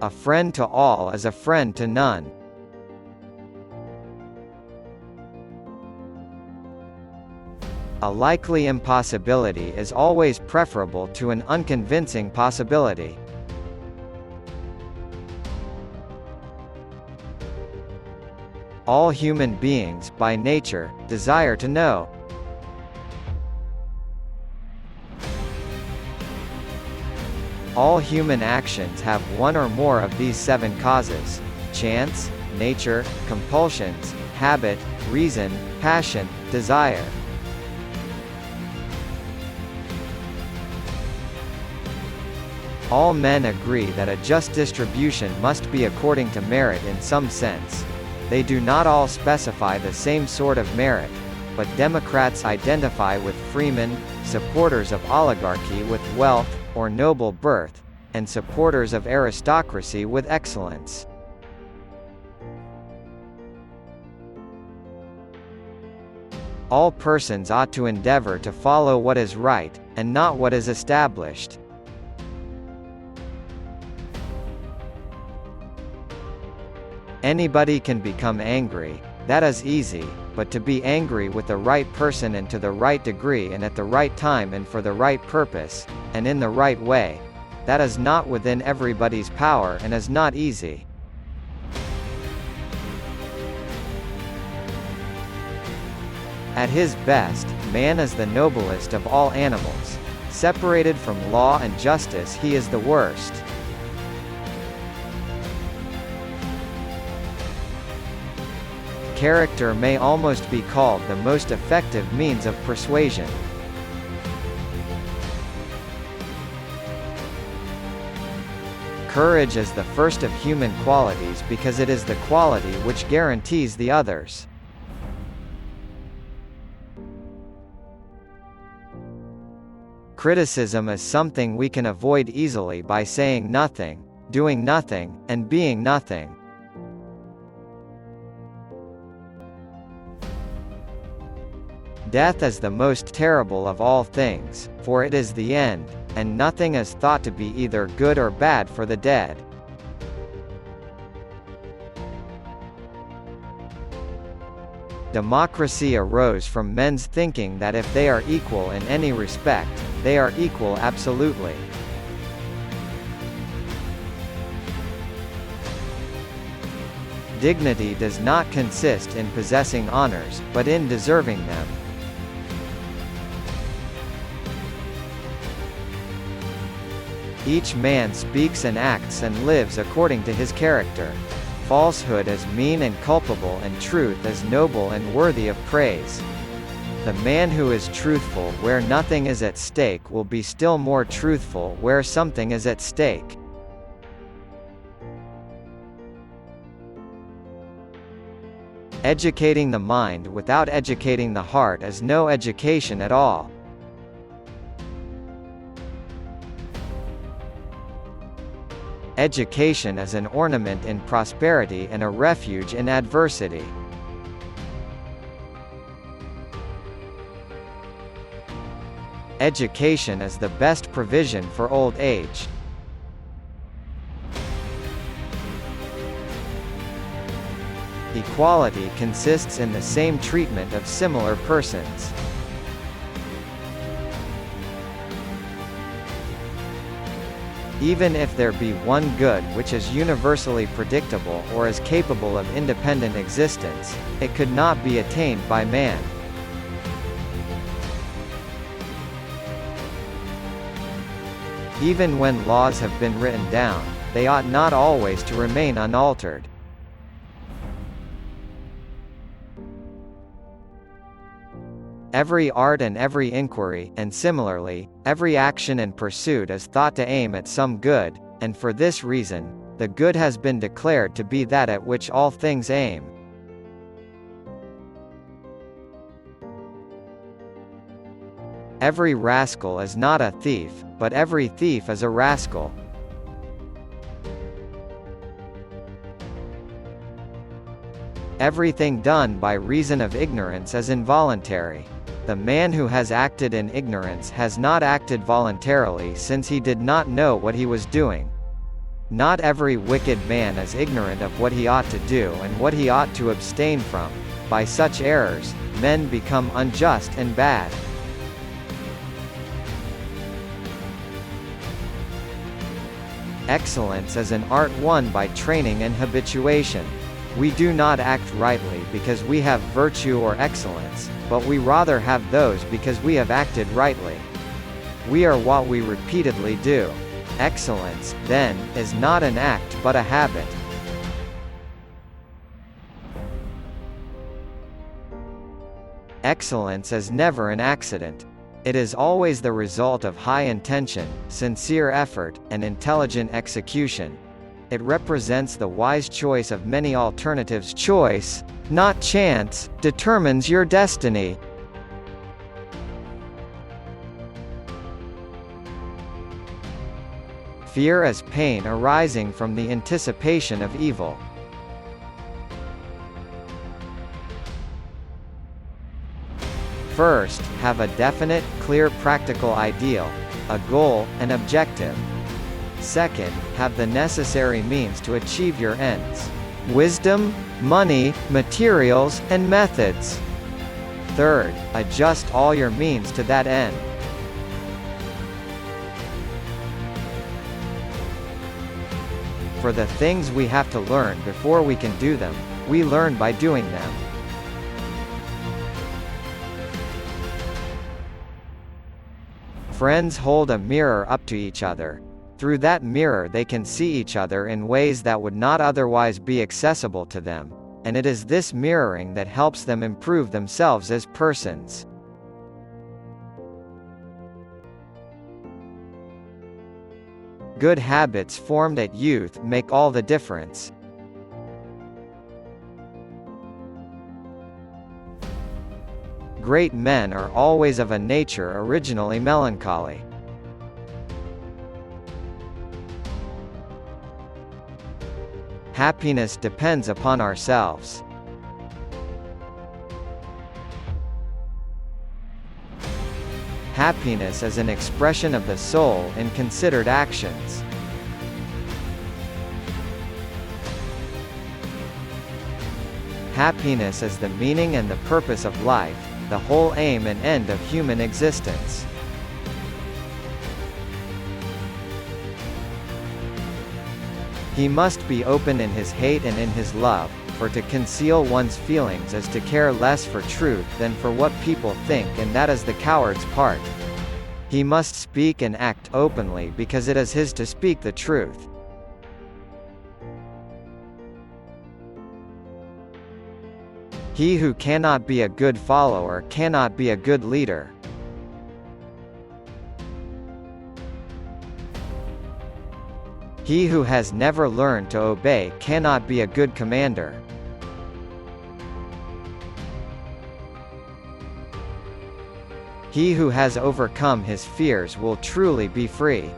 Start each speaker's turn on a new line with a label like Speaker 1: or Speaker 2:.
Speaker 1: A friend to all is a friend to none. A likely impossibility is always preferable to an unconvincing possibility. All human beings, by nature, desire to know. All human actions have one or more of these 7 causes: chance, nature, compulsions, habit, reason, passion, desire. All men agree that a just distribution must be according to merit in some sense. They do not all specify the same sort of merit, but Democrats identify with freemen, supporters of oligarchy with wealth, or noble birth, and supporters of aristocracy with excellence. All persons ought to endeavor to follow what is right, and not what is established. Anybody can become angry, that is easy, but to be angry with the right person and to the right degree and at the right time and for the right purpose, and in the right way, that is not within everybody's power and is not easy. At his best, man is the noblest of all animals. Separated from law and justice, he is the worst. Character may almost be called the most effective means of persuasion. Courage is the first of human qualities because it is the quality which guarantees the others. Criticism is something we can avoid easily by saying nothing, doing nothing, and being nothing. Death is the most terrible of all things, for it is the end, and nothing is thought to be either good or bad for the dead. Democracy arose from men's thinking that if they are equal in any respect, they are equal absolutely. Dignity does not consist in possessing honors, but in deserving them. Each man speaks and acts and lives according to his character. Falsehood is mean and culpable and truth is noble and worthy of praise. The man who is truthful where nothing is at stake will be still more truthful where something is at stake. Educating the mind without educating the heart is no education at all. Education is an ornament in prosperity and a refuge in adversity. Education is the best provision for old age. Equality consists in the same treatment of similar persons. Even if there be one good which is universally predictable or is capable of independent existence, it could not be attained by man. Even when laws have been written down, they ought not always to remain unaltered. Every art and every inquiry, and similarly, every action and pursuit is thought to aim at some good, and for this reason, the good has been declared to be that at which all things aim. Every rascal is not a thief, but every thief is a rascal. Everything done by reason of ignorance is involuntary. The man who has acted in ignorance has not acted voluntarily since he did not know what he was doing. Not every wicked man is ignorant of what he ought to do and what he ought to abstain from. By such errors, men become unjust and bad. Excellence is an art won by training and habituation. We do not act rightly because we have virtue or excellence, but we rather have those because we have acted rightly. We are what we repeatedly do. Excellence, then, is not an act but a habit. Excellence is never an accident. It is always the result of high intention, sincere effort, and intelligent execution. It represents the wise choice of many alternatives. Choice, not chance, determines your destiny. Fear is pain arising from the anticipation of evil. First, have a definite, clear practical ideal, a goal, an objective. Second, have the necessary means to achieve your ends. Wisdom, money, materials, and methods. Third, adjust all your means to that end. For the things we have to learn before we can do them, we learn by doing them. Friends hold a mirror up to each other. Through that mirror they can see each other in ways that would not otherwise be accessible to them, and it is this mirroring that helps them improve themselves as persons. Good habits formed at youth make all the difference. Great men are always of a nature originally melancholy. Happiness depends upon ourselves. Happiness is an expression of the soul in considered actions. Happiness is the meaning and the purpose of life, the whole aim and end of human existence. He must be open in his hate and in his love, for to conceal one's feelings is to care less for truth than for what people think, and that is the coward's part. He must speak and act openly because it is his to speak the truth. He who cannot be a good follower cannot be a good leader. He who has never learned to obey cannot be a good commander. He who has overcome his fears will truly be free.